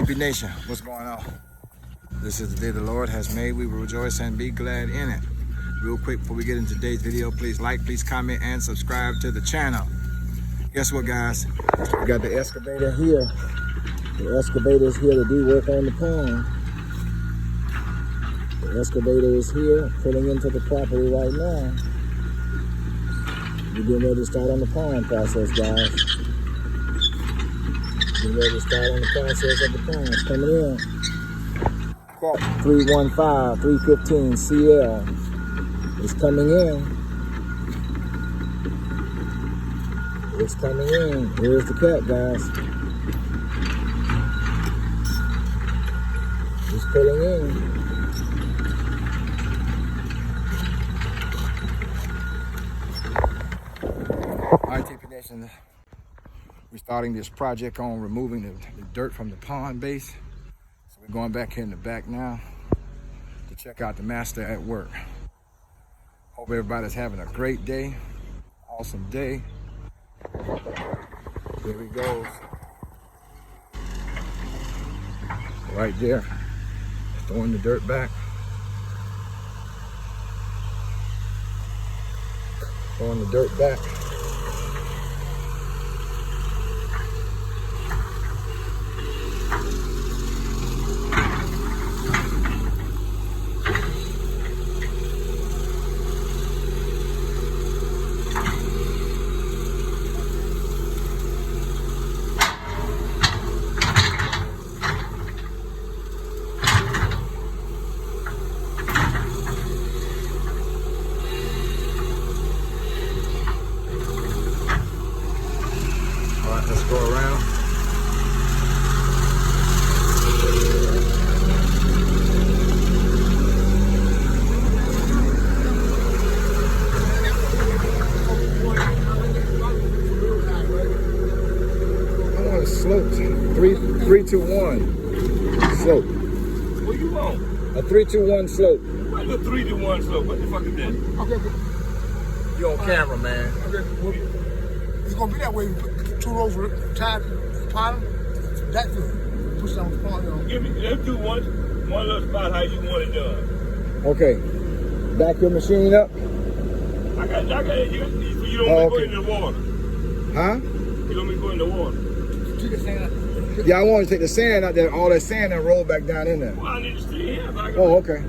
RTP Nation, what's going on? This is the day the Lord has made. We will rejoice and be glad in it. Real quick before we get into today's video, please like, please comment, and subscribe to the channel. Guess what, guys? We got the excavator here. The excavator is here to do work on the pond. The excavator is here, pulling into the property right now. We're getting ready to start on the pond process, guys. Getting ready to start on the process of the pond. It's coming in. Cat 315, 315 CL is coming in. It's coming in. Here's the cat, guys. It's pulling in. RTP Nation, we're starting this project on removing the dirt from the pond base. So we're going back here in the back now to check out the master at work. Hope everybody's having a great day, awesome day. Here he goes. Right there, throwing the dirt back. Throwing the dirt back. Let's go around. I want a slope. 3-2-1 slope. What you want? A 3-2-1 slope. What the 3-2-1 slope? What the fuck is that? Okay. You on camera, man. Okay. Well, it's gonna be that way. Two rows tied to the bottom. That's good. Push it on the pond. Let's do one little spot how you want it done. Okay. Back your machine up. I got it. You don't want me to go in the water. Huh? You don't want me to go in the water. Take the sand out. Yeah, I want to take the sand out there, all that sand and roll back down in there. Well, I need to stay here. Oh, okay.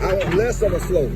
I want less of a slope.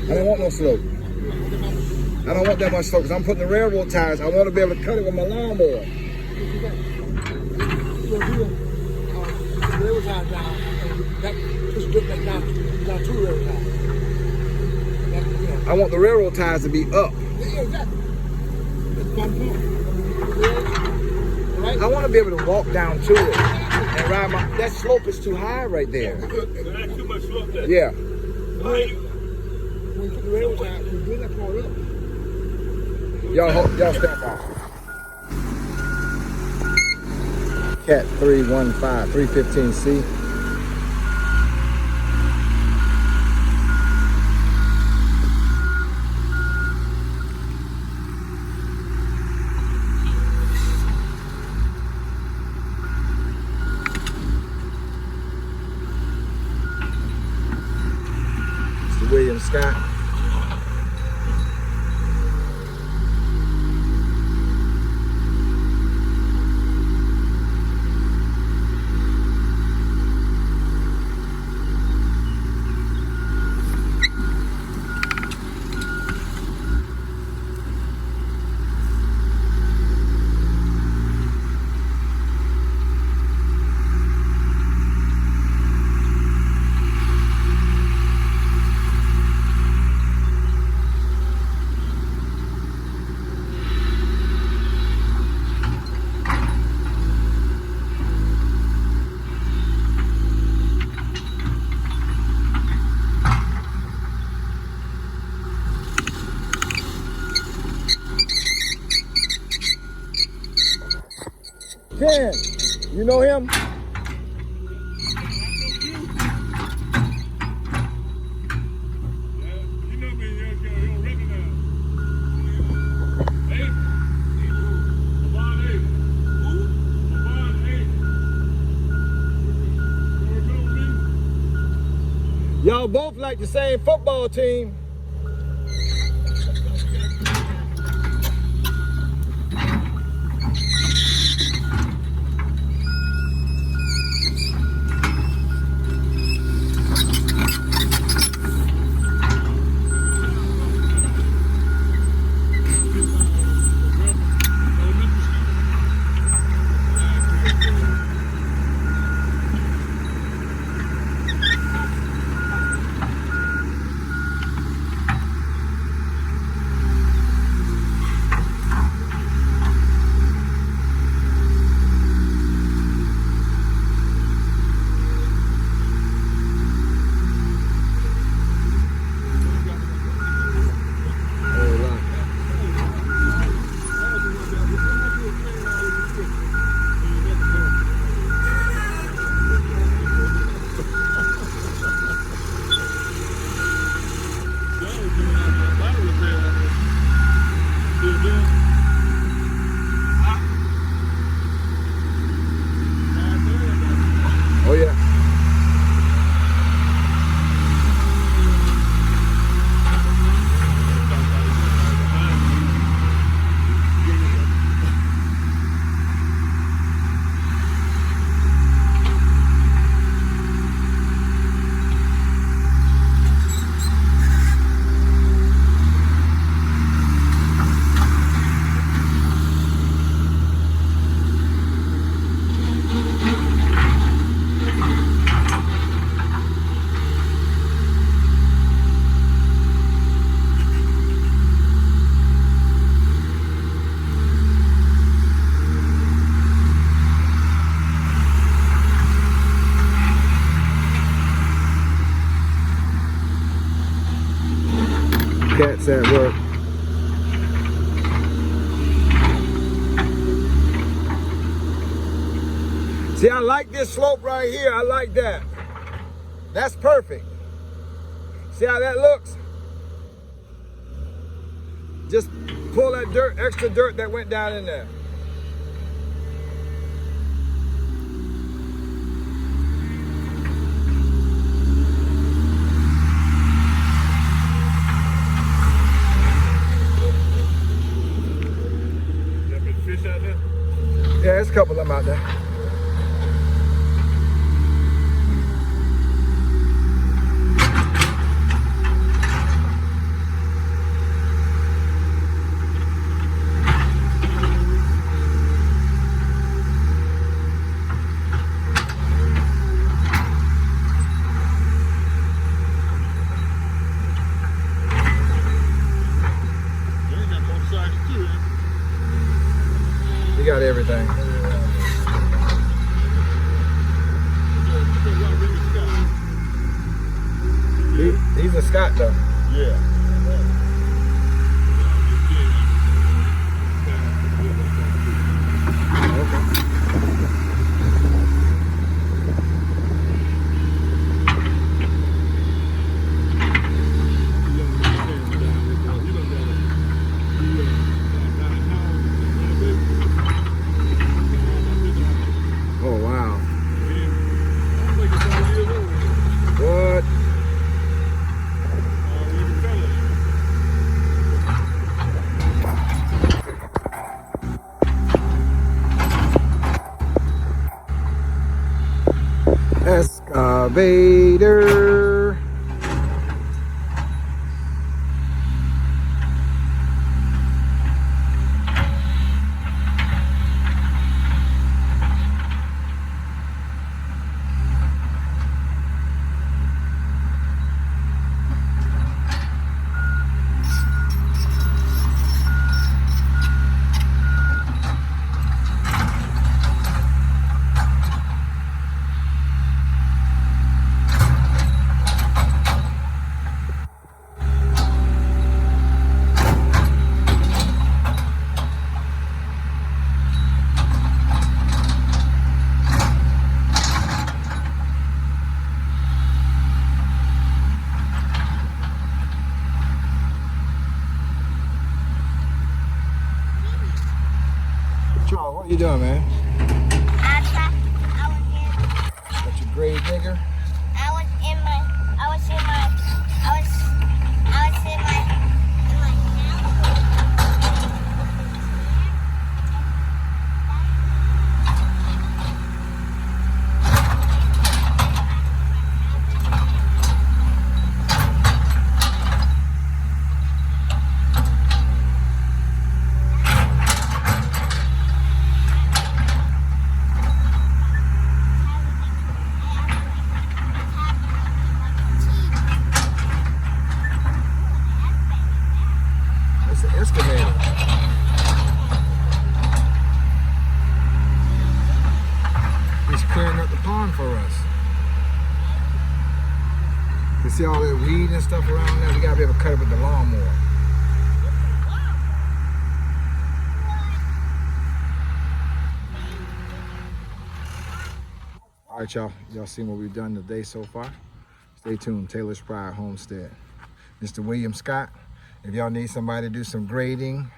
I don't want no slope. I don't want that much slope because I'm putting the railroad ties. I want to be able to cut it with my lawnmower. Railroad ties down. That push dirt back down to the railroad ties. I want the railroad ties to be up. Yeah, exactly. That's my point. Right? I want to be able to walk down to it and ride my. That slope is too high right there. There's too much slope there. Yeah. When you put the railroad ties, you bring that part up. Y'all stand by. Cat 315, 315C. Mr. William Scott. Ken, you know him? You know me, you don't recognize. Hey. Y'all both like the same football team. Oh yeah. Cats at work. See, I like this slope right here. I like that. That's perfect. See how that looks? Just pull that dirt, extra dirt that went down in there. Fish out there? Yeah, there's a couple of them out there. You ain't got both sides too, huh? You got everything. He's a Scott though. Yeah. Oh wow. What? Excavator. Charles, what you doing, man? I was Got your grave digger? in my weed and stuff around there, we gotta be able to cut it with the lawnmower. All right, y'all seen what we've done today so far. Stay tuned. Taylor's Pride Homestead. Mr. William Scott. If y'all need somebody to do some grading,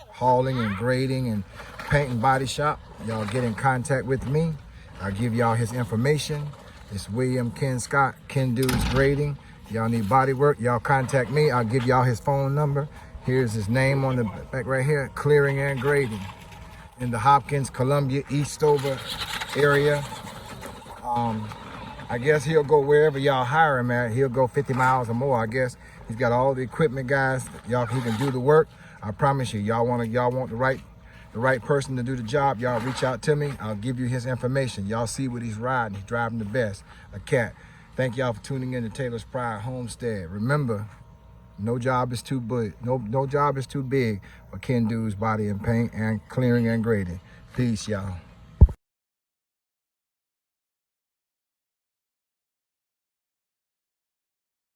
hauling and grading and paint and body shop, y'all get in contact with me. I'll give y'all his information. It's William Ken Scott, Ken Dudes Grading. Y'all need body work, y'all contact me. I'll give y'all his phone number. Here's his name on the back right here, Clearing and Grading. In the Hopkins, Columbia, Eastover area. I guess he'll go wherever y'all hire him at. He'll go 50 miles or more, I guess. He's got all the equipment, guys. Y'all, he can do the work. I promise you, y'all want the right person to do the job. Y'all reach out to me. I'll give you his information. Y'all see what he's riding. He's driving the best, a cat. Thank y'all for tuning in to Taylor's Pride Homestead. Remember, no job is too big. No job is too big for Ken Dudes Body and Paint and Clearing and Grading. Peace, y'all.